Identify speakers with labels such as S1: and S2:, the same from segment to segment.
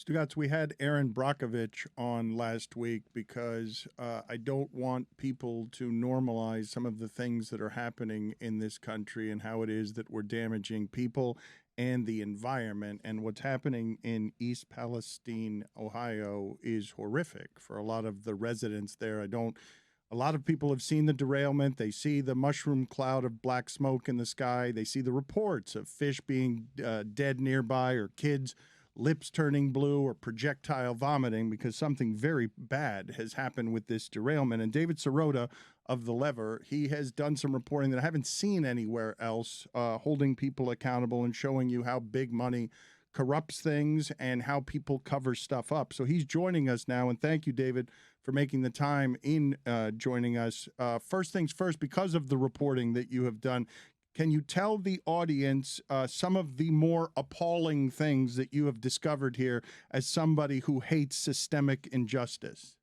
S1: Stugotz, we had Aaron Brockovich on last week because I don't want people to normalize some of the things that are happening in this country and how it is that we're damaging people and the environment. And what's happening in East Palestine, Ohio, is horrific for a lot of the residents there. A lot of people have seen the derailment. They see the mushroom cloud of black smoke in the sky. They see the reports of fish being dead nearby, or kids' lips turning blue, or projectile vomiting, because something very bad has happened with this derailment. And David Sirota of The Lever, he has done some reporting that I haven't seen anywhere else, holding people accountable and showing you how big money corrupts things and how people cover stuff up. So he's joining us now, and thank you, David, for making the time in joining us. First things first, because of the reporting that you have done, can you tell the audience some of the more appalling things that you have discovered here as somebody who hates systemic injustice?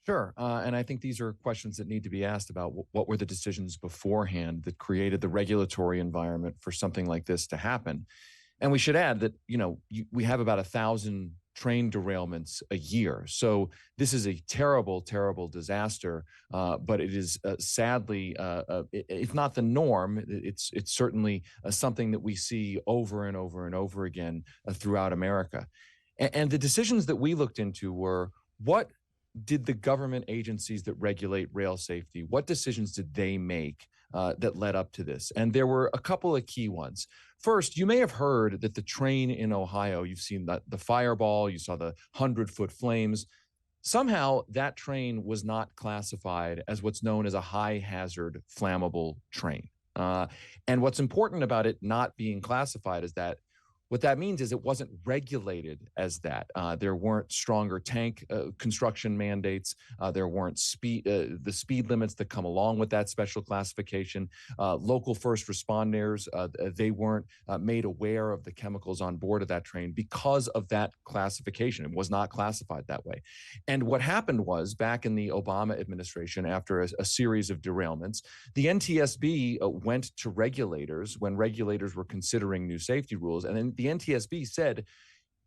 S2: Sure. And I think these are questions that need to be asked about what were the decisions beforehand that created the regulatory environment for something like this to happen. And we should add that, we have about 1,000 train derailments a year. So this is a terrible, terrible disaster. But it is sadly, if not the norm, it's certainly something that we see over and over and over again throughout America. And the decisions that we looked into were, what did the government agencies that regulate rail safety, what decisions did they make that led up to this? And there were a couple of key ones. First, you may have heard that the train in Ohio, you've seen the fireball, you saw the 100-foot flames. Somehow that train was not classified as what's known as a high hazard flammable train. And what's important about it not being classified is that what that means is it wasn't regulated as that. There weren't stronger tank construction mandates. There weren't the speed limits that come along with that special classification. Local first responders, they weren't made aware of the chemicals on board of that train because of that classification. It was not classified that way. And what happened was, back in the Obama administration, after a series of derailments, the NTSB went to regulators when regulators were considering new safety rules. And then the NTSB said,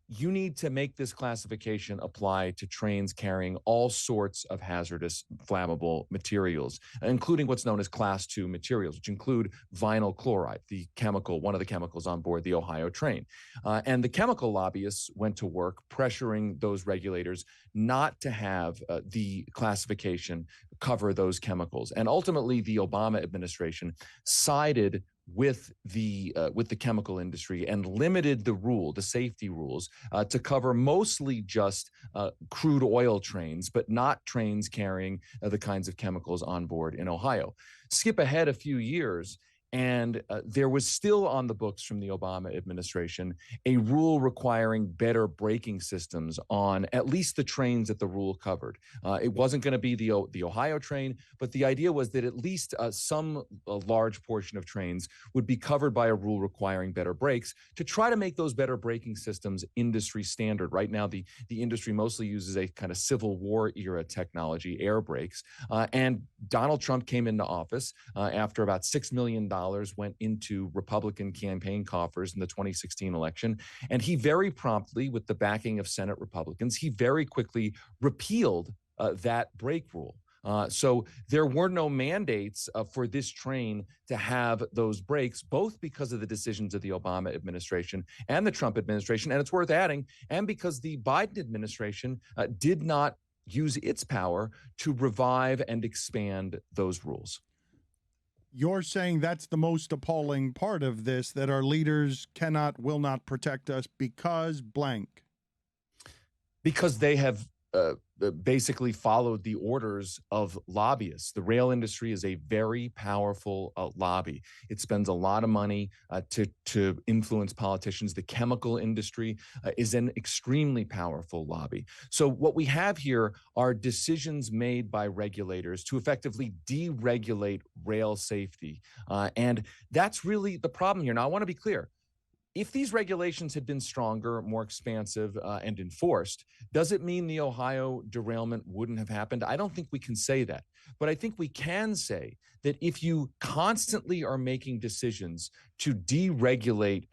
S2: you need to make this classification apply to trains carrying all sorts of hazardous flammable materials, including what's known as Class 2 materials, which include vinyl chloride, one of the chemicals on board the Ohio train. And the chemical lobbyists went to work pressuring those regulators not to have the classification cover those chemicals. And ultimately, the Obama administration sided with the chemical industry and limited the safety rules to cover mostly just crude oil trains, but not trains carrying the kinds of chemicals on board in Ohio. Skip ahead a few years, and there was still on the books from the Obama administration a rule requiring better braking systems on at least the trains that the rule covered. It wasn't going to be the Ohio train, but the idea was that at least some large portion of trains would be covered by a rule requiring better brakes to try to make those better braking systems industry standard. Right now, the industry mostly uses a kind of Civil War era technology, air brakes. And Donald Trump came into office after about $6 million went into Republican campaign coffers in the 2016 election. And he very promptly, with the backing of Senate Republicans, he very quickly repealed that brake rule. So there were no mandates for this train to have those brakes, both because of the decisions of the Obama administration and the Trump administration. And it's worth adding, and because the Biden administration did not use its power to revive and expand those rules.
S1: You're saying that's the most appalling part of this, that our leaders will not protect us because blank.
S2: Because they have basically followed the orders of lobbyists. The rail industry is a very powerful lobby. It spends a lot of money to influence politicians. The chemical industry is an extremely powerful lobby. So what we have here are decisions made by regulators to effectively deregulate rail safety. And that's really the problem here. Now, I want to be clear. if these regulations had been stronger, more expansive, and enforced, does it mean the Ohio derailment wouldn't have happened? I don't think we can say that. But I think we can say that if you constantly are making decisions to deregulate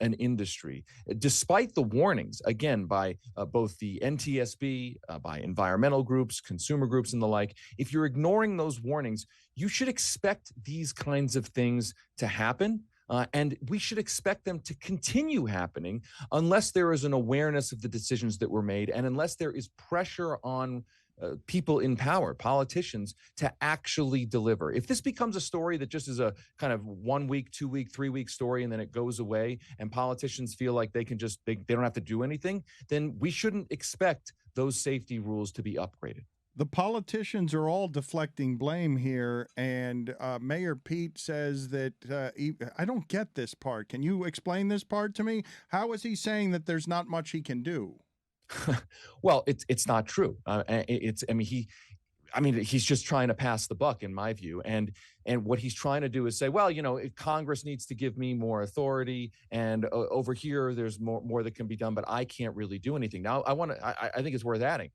S2: an industry, despite the warnings, again, by both the NTSB, by environmental groups, consumer groups, and the like, if you're ignoring those warnings, you should expect these kinds of things to happen. And we should expect them to continue happening unless there is an awareness of the decisions that were made and unless there is pressure on people in power, politicians, to actually deliver. If this becomes a story that just is a kind of 1 week, 2 week, 3 week story and then it goes away and politicians feel like they can just, they don't have to do anything, then we shouldn't expect those safety rules to be upgraded.
S1: The politicians are all deflecting blame here, and Mayor Pete says that I don't get this part. Can you explain this part to me? How is he saying that there's not much he can do?
S2: Well, it's not true. He's just trying to pass the buck, in my view. And what he's trying to do is say, well, Congress needs to give me more authority, and over here there's more that can be done, but I can't really do anything. Now, I think it's worth adding,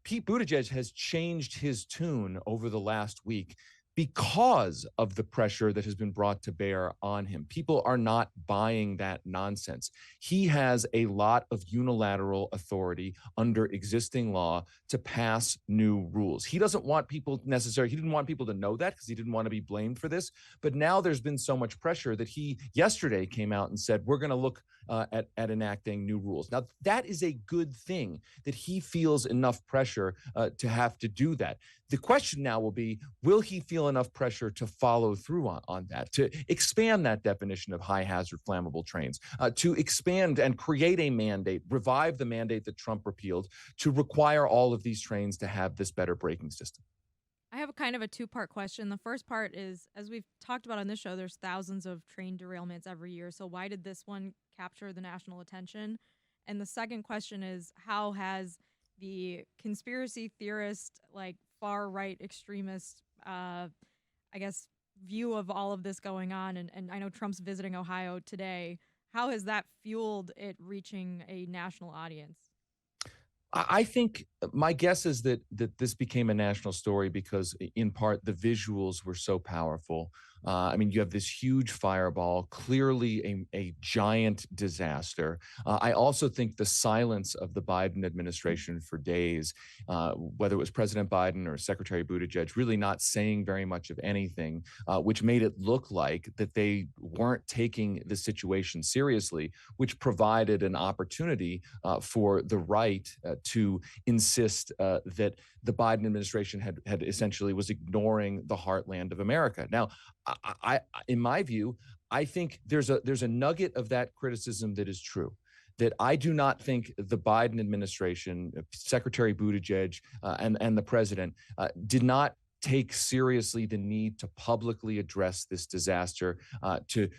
S2: Pete Buttigieg has changed his tune over the last week because of the pressure that has been brought to bear on him. People are not buying that nonsense. He has a lot of unilateral authority under existing law to pass new rules. He doesn't want people he didn't want people to know that because he didn't want to be blamed for this. But now there's been so much pressure that he yesterday came out and said, we're going to look at enacting new rules. Now, that is a good thing that he feels enough pressure to have to do that. The question now will be, will he feel enough pressure to follow through on that, to expand that definition of high hazard flammable trains, to expand and create a mandate, revive the mandate that Trump repealed, to require all of these trains to have this better braking system?
S3: I have a kind of a two-part question. The first part is, as we've talked about on this show, there's thousands of train derailments every year. So why did this one capture the national attention? And the second question is, how has the conspiracy theorist, like far-right extremist, view of all of this going on, and I know Trump's visiting Ohio today, how has that fueled it reaching a national audience?
S2: I think my guess is that this became a national story because, in part, the visuals were so powerful. You have this huge fireball, clearly a giant disaster. I also think the silence of the Biden administration for days, whether it was President Biden or Secretary Buttigieg, really not saying very much of anything, which made it look like that they weren't taking the situation seriously, which provided an opportunity for the right to insist that the Biden administration had essentially was ignoring the heartland of America. Now, in my view, I think there's a nugget of that criticism that is true. That I do not think the Biden administration, Secretary Buttigieg, and the president did not take seriously the need to publicly address this disaster, to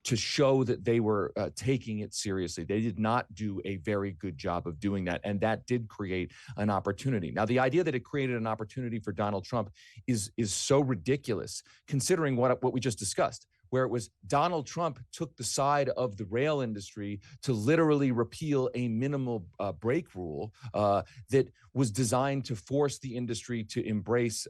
S2: show that they were taking it seriously. They did not do a very good job of doing that, and that did create an opportunity. Now, the idea that it created an opportunity for Donald Trump is so ridiculous, considering what we just discussed, where it was Donald Trump took the side of the rail industry to literally repeal a minimal brake rule that was designed to force the industry to embrace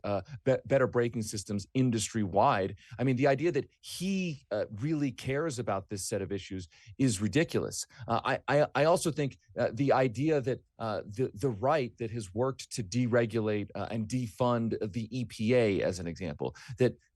S2: better braking systems industry-wide. I mean, the idea that he really cares about this set of issues is ridiculous. I also think the idea that the right that has worked to deregulate and defund the EPA, as an example,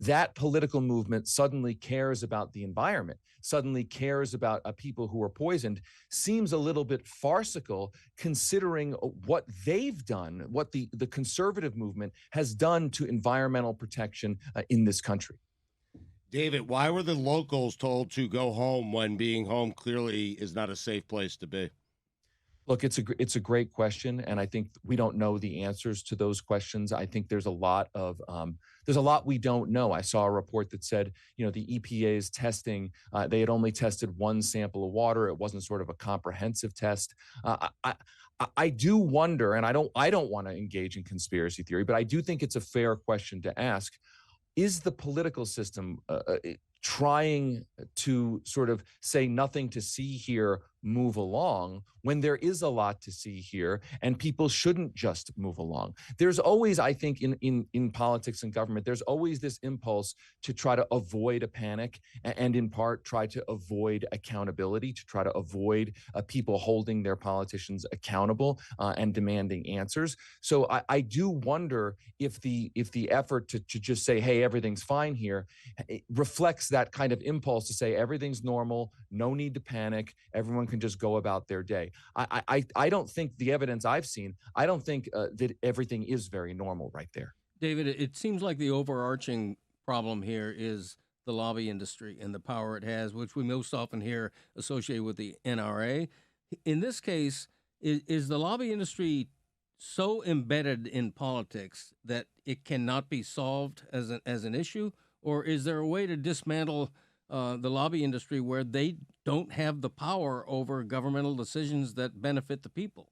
S2: that political movement suddenly cares about the environment, suddenly cares about people who are poisoned, seems a little bit farcical considering what they've done, what the conservative movement has done to environmental protection in this country.
S4: David, why were the locals told to go home when being home clearly is not a safe place to be?
S2: Look, it's a great question, and I think we don't know the answers to those questions. I think there's a lot we don't know. I saw a report that said, the EPA's testing, they had only tested one sample of water. It wasn't sort of a comprehensive test. I do wonder, and I don't want to engage in conspiracy theory, but I do think it's a fair question to ask. Is the political system trying to sort of say nothing to see here, move along, when there is a lot to see here, and people shouldn't just move along. There's always, I think, in politics and government, there's always this impulse to try to avoid a panic, and in part try to avoid accountability, to try to avoid people holding their politicians accountable and demanding answers. So I do wonder if the effort to just say, hey, everything's fine here, it reflects that kind of impulse to say everything's normal, no need to panic, everyone can just go about their day. I don't think the evidence I've seen, I don't think that everything is very normal right there.
S5: David, it seems like the overarching problem here is the lobby industry and the power it has, which we most often hear associated with the NRA. In this case, is the lobby industry so embedded in politics that it cannot be solved as an issue? Or is there a way to dismantle the lobby industry where they don't have the power over governmental decisions that benefit the people?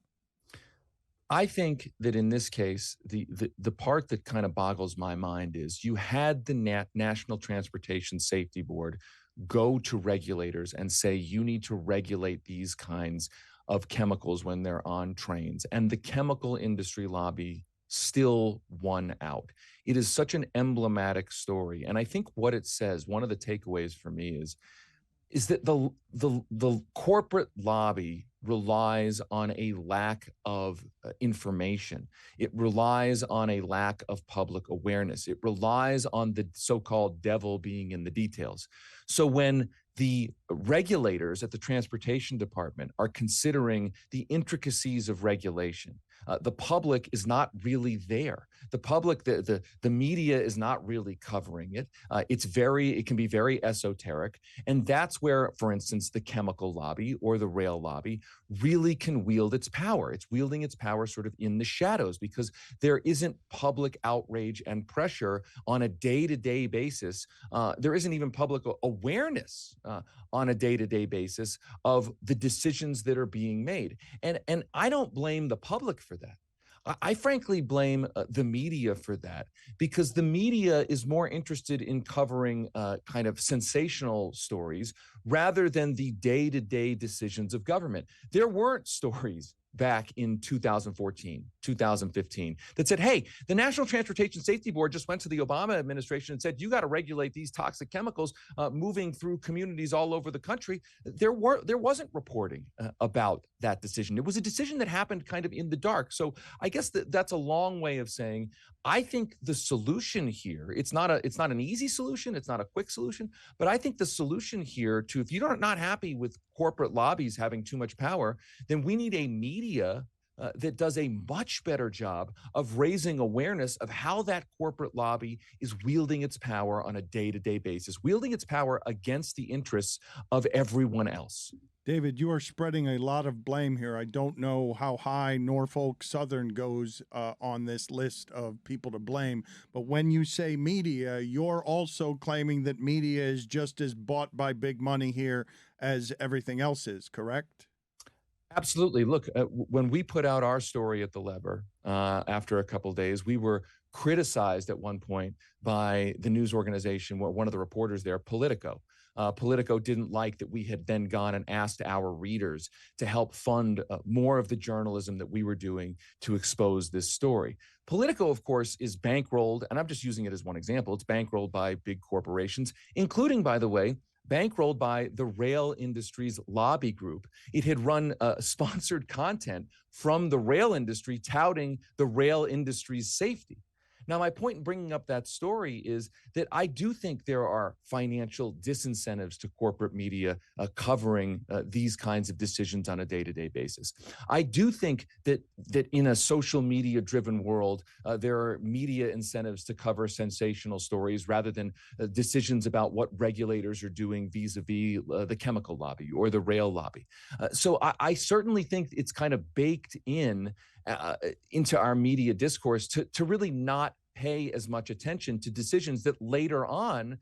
S2: I think that in this case, the part that kind of boggles my mind is you had the National Transportation Safety Board go to regulators and say, you need to regulate these kinds of chemicals when they're on trains. And the chemical industry lobby still won out. It is such an emblematic story. And I think what it says, one of the takeaways for me is that the corporate lobby relies on a lack of information. It relies on a lack of public awareness. It relies on the so-called devil being in the details. So when the regulators at the Transportation Department are considering the intricacies of regulation, the public is not really there. The public, the media is not really covering it. It can be very esoteric. And that's where, for instance, the chemical lobby or the rail lobby really can wield its power. It's wielding its power sort of in the shadows because there isn't public outrage and pressure on a day-to-day basis. There isn't even public awareness on a day-to-day basis of the decisions that are being made. And I don't blame the public for that. I frankly blame the media for that because the media is more interested in covering kind of sensational stories rather than the day-to-day decisions of government. There weren't stories back in 2014, 2015 that said, hey, the National Transportation Safety Board just went to the Obama administration and said, you got to regulate these toxic chemicals moving through communities all over the country. There wasn't reporting about that decision. It was a decision that happened kind of in the dark. So I guess that's a long way of saying, I think the solution here, it's not an easy solution. It's not a quick solution, but I think the solution here to, if you're not happy with corporate lobbies having too much power, then we need a media that does a much better job of raising awareness of how that corporate lobby is wielding its power on a day-to-day basis, wielding its power against the interests of everyone else.
S1: David, you are spreading a lot of blame here. I don't know how high Norfolk Southern goes on this list of people to blame, but when you say media, you're also claiming that media is just as bought by big money here as everything else is, correct?
S2: Absolutely. Look, when we put out our story at the Lever after a couple of days, we were criticized at one point by the news organization, one of the reporters there, Politico. Politico didn't like that we had then gone and asked our readers to help fund more of the journalism that we were doing to expose this story. Politico, of course, is bankrolled, and I'm just using it as one example. It's bankrolled by big corporations, including, by the way, bankrolled by the rail industry's lobby group. It had run sponsored content from the rail industry touting the rail industry's safety. Now, my point in bringing up that story is that I do think there are financial disincentives to corporate media covering these kinds of decisions on a day-to-day basis. I do think that in a social media-driven world, there are media incentives to cover sensational stories rather than decisions about what regulators are doing vis-a-vis the chemical lobby or the rail lobby. So I certainly think it's kind of baked in into our media discourse to really not pay as much attention to decisions that later on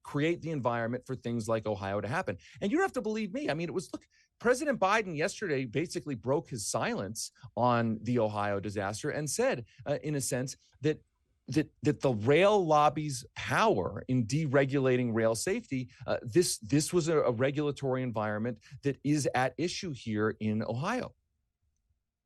S2: create the environment for things like Ohio to happen. And you don't have to believe me. I mean, look, President Biden yesterday basically broke his silence on the Ohio disaster and said, in a sense, that that the rail lobby's power in deregulating rail safety, this was a regulatory environment that is at issue here in Ohio.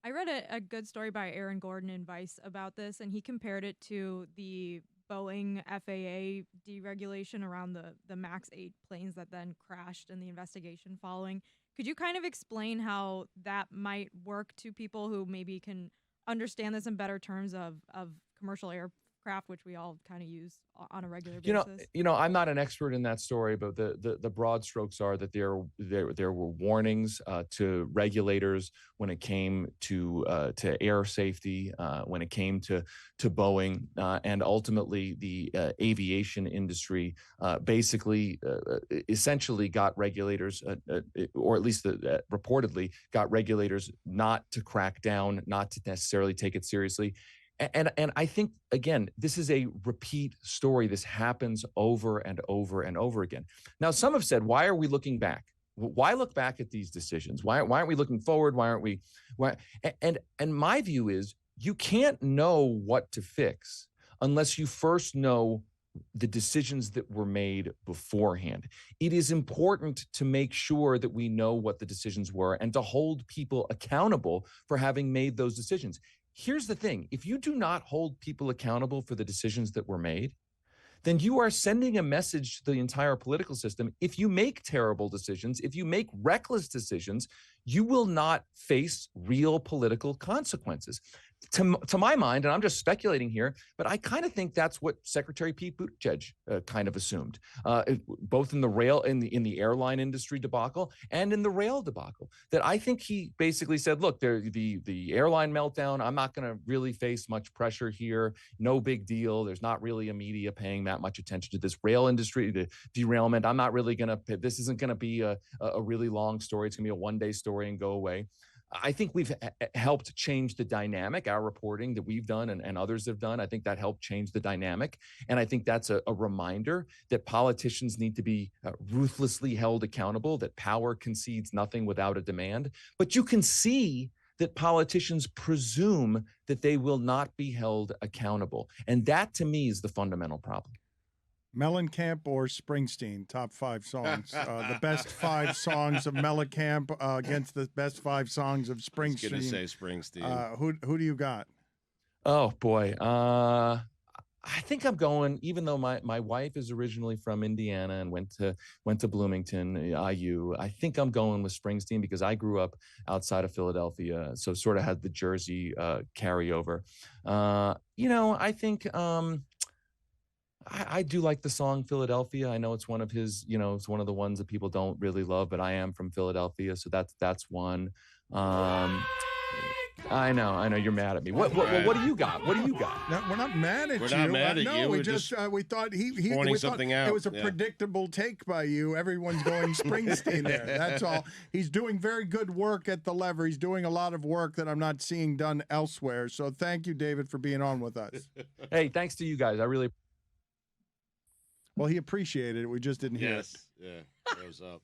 S3: I read a good story by Aaron Gordon in Vice about this, and he compared it to the Boeing FAA deregulation around the MAX 8 planes that then crashed and the investigation following. Could you kind of explain how that might work to people who maybe can understand this in better terms of commercial aircraft, which we all kind of use on a regular basis?
S2: I'm not an expert in that story, but the broad strokes are that there were warnings to regulators when it came to air safety, when it came to Boeing, and ultimately the aviation industry basically essentially got regulators, or at least reportedly got regulators not to crack down, not to necessarily take it seriously. And I think, again, this is a repeat story. This happens over and over and over again. Now, some have said, why are we looking back? Why look back at these decisions? Why aren't we looking forward? Why aren't we? And my view is you can't know what to fix unless you first know the decisions that were made beforehand. It is important to make sure that we know what the decisions were and to hold people accountable for having made those decisions. Here's the thing. If you do not hold people accountable for the decisions that were made, then you are sending a message to the entire political system. If you make terrible decisions, if you make reckless decisions, you will not face real political consequences. To my mind, and I'm just speculating here, but I kind of think that's what Secretary Pete Buttigieg kind of assumed, both in the airline industry debacle and in the rail debacle. That I think he basically said, look, the airline meltdown, I'm not going to really face much pressure here. No big deal. There's not really a media paying that much attention to this rail industry, the derailment. I'm not really going to. This isn't going to be a really long story. It's going to be a one-day story and go away. I think we've helped change the dynamic, our reporting that we've done and others have done. I think that helped change the dynamic. And I think that's a reminder that politicians need to be ruthlessly held accountable, that power concedes nothing without a demand. But you can see that politicians presume that they will not be held accountable. And that, to me, is the fundamental problem.
S1: Mellencamp or Springsteen, top 5 songs. The best 5 songs of Mellencamp against the best 5 songs of Springsteen. I was
S4: going to say Springsteen.
S1: Who do you got?
S2: Oh, boy. I think I'm going, even though my wife is originally from Indiana and went to Bloomington, IU, I think I'm going with Springsteen because I grew up outside of Philadelphia, so sort of had the Jersey carryover. I think... I do like the song Philadelphia. I know it's one of his, it's one of the ones that people don't really love, but I am from Philadelphia, so that's one. I know you're mad at me. What do you got? What do you got?
S1: No, we're not mad at you.
S4: We're not mad at you.
S1: No, we
S4: just
S1: thought
S4: pointing something out.
S1: It was a predictable take by you. Everyone's going Springsteen there. That's all. He's doing very good work at the lever. He's doing a lot of work that I'm not seeing done elsewhere. So thank you, David, for being on with us.
S2: Hey, thanks to you guys. I really.
S1: Well, he appreciated it. We just didn't hear it.
S4: Yes. Yeah. Goes up.